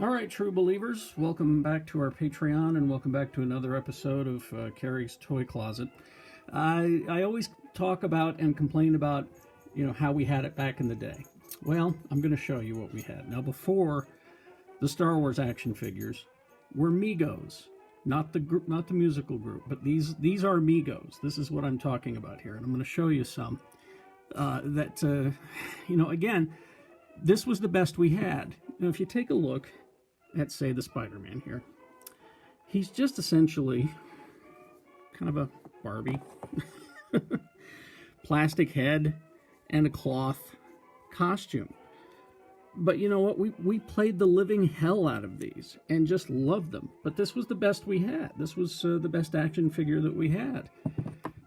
All right, true believers, welcome back to our Patreon and welcome back to another episode of Kerry's Toy Closet. I always talk about and complain about, how we had it back in the day. Well, I'm going to show you what we had. Now, before the Star Wars action figures were Migos, not the group, not the musical group, but these are Migos. This is what I'm talking about here, and I'm going to show you some again, this was the best we had. Now, if you take a look at, say, the Spider-Man here, he's just essentially kind of a Barbie. Plastic head and a cloth costume. But you know what? We played the living hell out of these and just loved them. But this was the best we had. This was the best action figure that we had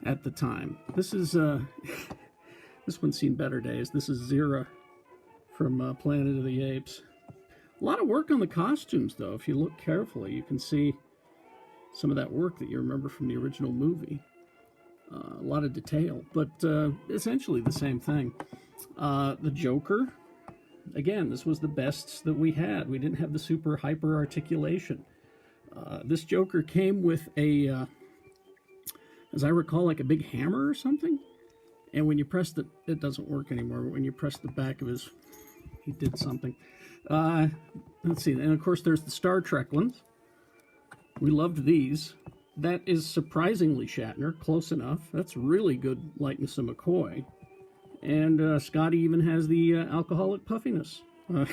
at the time. This is this one's seen better days. This is Zerah from Planet of the Apes. A lot of work on the costumes, though. If you look carefully, you can see some of that work that you remember from the original movie. A lot of detail, but essentially the same thing. The Joker, again, this was the best that we had. We didn't have the super hyper articulation. This Joker came with a, as I recall, like a big hammer or something. And when you press it doesn't work anymore. But when you press the back of his, he did something. Let's see. And of course, there's the Star Trek ones. We loved these. That is surprisingly Shatner, close enough. That's really good likeness of McCoy. And Scotty even has the alcoholic puffiness that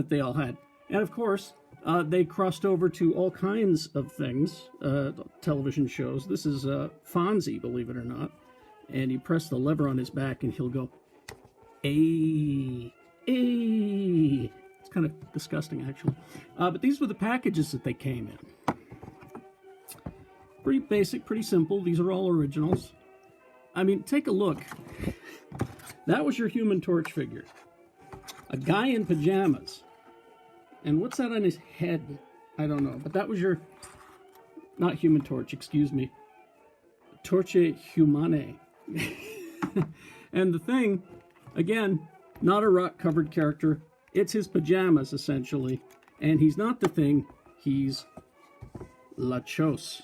they all had. And of course, they crossed over to all kinds of things, television shows. This is Fonzie, believe it or not. And you press the lever on his back and he'll go, "Ay, ay." It's kind of disgusting, actually. But these were the packages that they came in. Pretty basic, pretty simple. These are all originals. I mean, take a look. That was your Human Torch figure. A guy in pajamas. And what's that on his head? I don't know. But that was your... Not Human Torch, excuse me. Torche Humane. And the thing, again, not a rock-covered character. It's his pajamas, essentially. And he's not the thing. He's La Chose.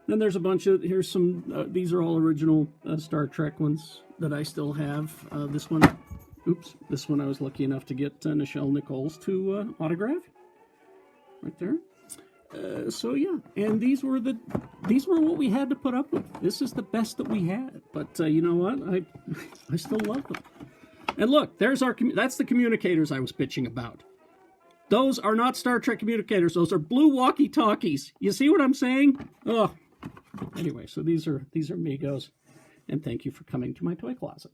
Then there's a bunch of, here's some, these are all original Star Trek ones that I still have. This one I was lucky enough to get Nichelle Nichols to autograph. Right there. So yeah, and these were what we had to put up with. This is the best that we had. But you know what? I still love them. And look, there's that's the communicators I was bitching about. Those are not Star Trek communicators. Those are blue walkie-talkies. You see what I'm saying? Oh. Anyway, so these are Migos. And thank you for coming to my toy closet.